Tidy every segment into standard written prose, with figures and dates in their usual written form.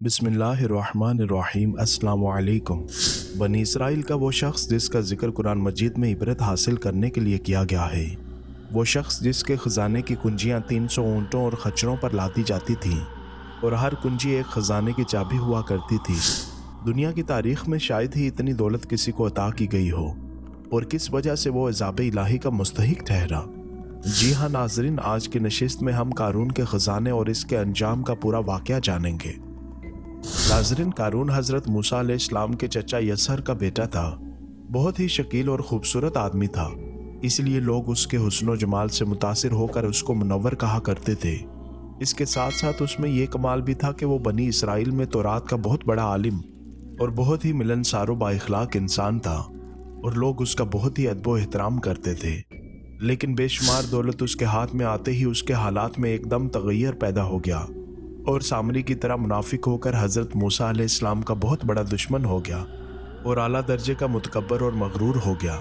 बिस्मिल्लाहिर्रहमानिर्रहीम। अस्सलामु अलैकुम। बनी इसराइल का वो शख्स जिसका जिक्र कुरान मजीद में इबरत हासिल करने के लिए किया गया है, वो शख्स जिसके खजाने की कुंजियां 300 ऊँटों और खच्चरों पर लादी जाती थीं और हर कुंजी एक खजाने की चाबी हुआ करती थी। दुनिया की तारीख में शायद ही इतनी दौलत किसी को अता की गई हो, और किस वजह से वो अज़ाब इलाही का मुस्तहिक ठहरा। जी हाँ नाजरीन, आज की नशिस्त में हम कारून के खजाने और इसके अंजाम का पूरा वाक़या जानेंगे। नाजरीन, कारून हजरत मूसा अलैहिस्सलाम के चचा यसर का बेटा था। बहुत ही शकील और खूबसूरत आदमी था, इसलिए लोग उसके हुस्न जमाल से मुतासिर होकर उसको मुनव्वर कहा करते थे। इसके साथ साथ उसमें यह कमाल भी था कि वो बनी इसराइल में तौरात का बहुत बड़ा आलिम और बहुत ही मिलनसार व बाइखलाक इंसान था, और लोग उसका बहुत ही अदब व एहतराम करते थे। लेकिन बेशुमार दौलत उसके हाथ में आते ही उसके हालात में एकदम तगैयर पैदा हो गया और सामरी की तरह मुनाफिक होकर हज़रत मूसा अलैहिस्सलाम का बहुत बड़ा दुश्मन हो गया और आला दर्जे का मुतकब्बर और मगरूर हो गया।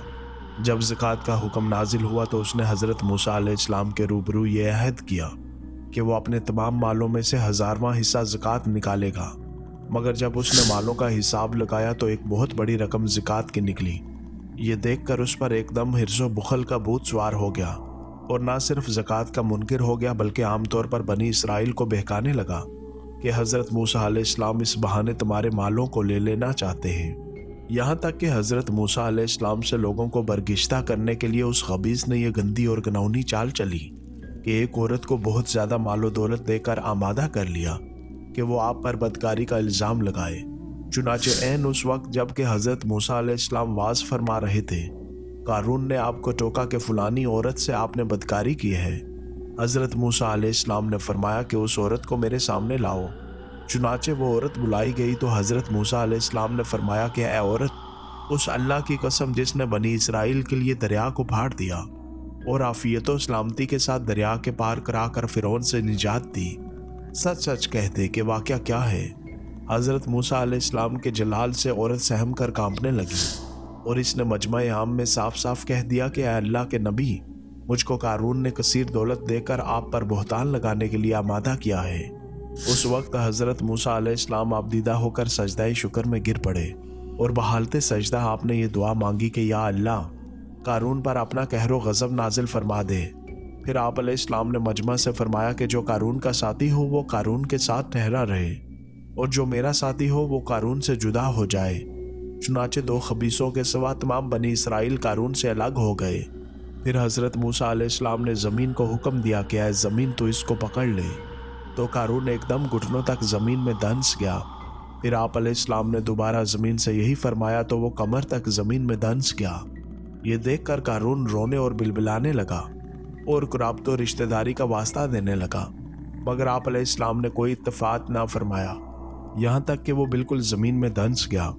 जब ज़कात का हुक्म नाजिल हुआ तो उसने हज़रत मूसा अलैहिस्सलाम के रूबरू ये अहद किया कि वो अपने तमाम मालों में से 1000वां हिस्सा ज़कात निकालेगा। मगर जब उसने मालों का हिसाब लगाया तो एक बहुत बड़ी रकम ज़कात की निकली। ये देखकर उस पर एकदम हिर्ज़ो बुखल का भूत सवार हो गया और ना सिर्फ ज़कात का मुनकिर हो गया, बल्कि आमतौर पर बनी इसराइल को बहकाने लगा कि हज़रत मूसा अलैहिस्सलाम इस बहाने तुम्हारे मालों को ले लेना चाहते हैं। यहाँ तक कि हज़रत मूसा अलैहिस्सलाम से लोगों को बरगिश्ता करने के लिए उस खबीस ने यह गंदी और घिनौनी चाल चली कि एक औरत को बहुत ज़्यादा मालो दौलत देकर आमादा कर लिया कि वो आप पर बदकारी का इल्ज़ाम लगाए। चुनाचे ऐन उस वक्त जबकि हज़रत मूसा अलैहिस्सलाम वाज फरमा रहे थे, कारून ने आपको टोका कि फलानी औरत से आपने बदकारी की है। हज़रत मूसा अलैहिस्सलाम ने फरमाया कि उस औरत को मेरे सामने लाओ। चुनाचे वो औरत बुलाई गई तो हज़रत मूसा अलैहिस्सलाम ने फरमाया कि ऐ औरत, उस अल्लाह की कसम जिसने बनी इसराइल के लिए दरिया को फाड़ दिया और आफियत व सलामती के साथ दरिया के पार करा कर फ़िरौन से निजात दी, सच सच कहते कि वाक़या क्या है। हज़रत मूसा अलैहिस्सलाम के जलाल से औरत सहम कर कांपने लगी और इसने मजमा आम में साफ साफ कह दिया कि अल्लाह के नबी, मुझको कारून ने कसीर दौलत देकर आप पर बहतान लगाने के लिए आमादा किया है। उस वक्त हज़रत मूसा अलैहिस्सलाम आबदीदा होकर सजदाए शुक्र में गिर पड़े और बहालते सजदा आपने ये दुआ मांगी कि या अल्लाह, कारून पर अपना कहरो गज़ब नाजिल फरमा दे। फिर आप अलैहिस्सलाम ने मजमा से फरमाया कि जो कारून का साथी हो वो कारून के साथ ठहरा रहे और जो मेरा साथी हो वो कारून से जुदा हो जाए। चुनाचे दो खबीसों के सिवा तमाम बनी इसराइल कारून से अलग हो गए। फिर हज़रत मूसा अलैहिस्सलाम ने ज़मीन को हुक्म दिया कि ऐ ज़मीन तो इसको पकड़ ले, तो कारून एकदम घुटनों तक ज़मीन में दंस गया। फिर आप अलैहिस्सलाम ने दोबारा ज़मीन से यही फरमाया तो वो कमर तक ज़मीन में दंस गया। ये देख कर कारून रोने और बिलबिलाने लगा और कुराबत और रिश्तेदारी का वास्ता देने लगा, मगर आप अलैहिस्सलाम ने कोई इत्तफाक ना फरमाया, यहाँ तक कि वो बिल्कुल ज़मीन में दंस गया।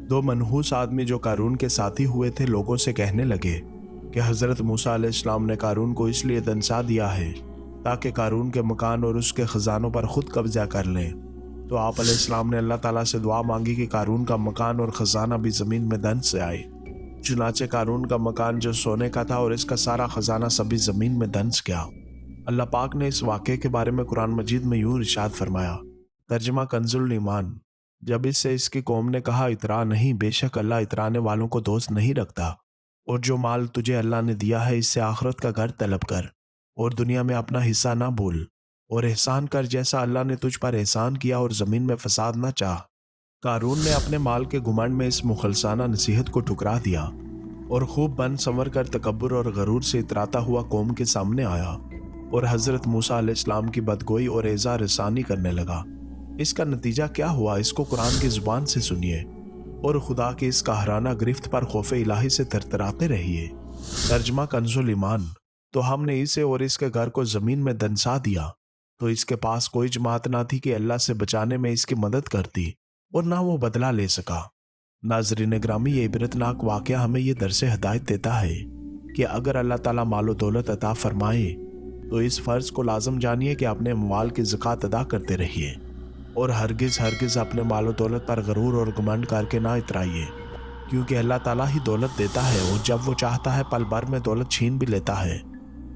दो मनहूस आदमी जो कारून के साथी हुए थे लोगों से कहने लगे कि हज़रत मूसा अलैहिस्सलाम ने कारून को इसलिए दंसा दिया है ताकि कारून के मकान और उसके ख़जानों पर खुद कब्जा कर लें। तो आप अलैहिस्सलाम ने अल्लाह ताला से दुआ मांगी कि कारून का मकान और ख़जाना भी ज़मीन में दंस से आए। चुनाचे कारून का मकान जो सोने का था और इसका सारा ख़जाना सभी ज़मीन में दंस गया। अल्लाह पाक ने इस वाक़े के बारे में कुरान मजीद में यूँ इरशाद फरमाया, तर्जमा कंजुल ईमान, जब इससे इसकी कौम ने कहा इतरा नहीं, बेशक अल्लाह इतराने वालों को दोस्त नहीं रखता, और जो माल तुझे अल्लाह ने दिया है इससे आखिरत का घर तलब कर और दुनिया में अपना हिस्सा ना भूल, और एहसान कर जैसा अल्लाह ने तुझ पर एहसान किया और ज़मीन में फसाद ना चाह। कारून ने अपने माल के घुमंड में इस मुखलसाना नसीहत को ठुकरा दिया और खूब बन संवर कर तकब्बुर और गरूर से इतराता हुआ कौम के सामने आया और हज़रत मूसा अलैहिस्सलाम की बदगोई और एज़ा रसानी करने लगा। इसका नतीजा क्या हुआ, इसको कुरान की ज़ुबान से सुनिए और खुदा की इस कहराना गिरफ्त पर खौफ इलाही से थरथराते रहिए। तर्जमा कंजुल ईमान, तो हमने इसे और इसके घर को ज़मीन में दंसा दिया, तो इसके पास कोई जमात ना थी कि अल्लाह से बचाने में इसकी मदद करती, और ना वो बदला ले सका। नाज़रीन ग्रामी, ये इबरतनाक वाक़या हमें ये दरसे हिदायत देता है कि अगर अल्लाह ताला मालो दौलत अता फरमाए तो इस फ़र्ज़ को लाजम जानिए कि अपने माल की ज़कात अदा करते रहिए और हरगिज़ हरगिज़ अपने मालो दौलत पर गरूर और घमंड करके ना इतराइए, क्योंकि अल्लाह ताला ही दौलत देता है और जब वो चाहता है पल भर में दौलत छीन भी लेता है।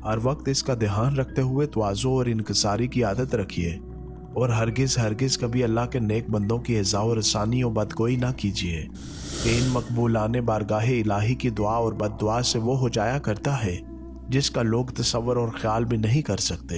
हर वक्त इसका ध्यान रखते हुए तवाज़ु और इनकिसारी की आदत रखिए اور ہرگز ہرگز کبھی اللہ کے نیک بندوں کی اعزاء و رسانی و بدگوئی نہ کیجیے کہ ان مقبولان بارگاہ الہی کی دعا اور بد دعا سے وہ ہو جایا کرتا ہے جس کا لوگ تصور اور خیال بھی نہیں کر سکتے۔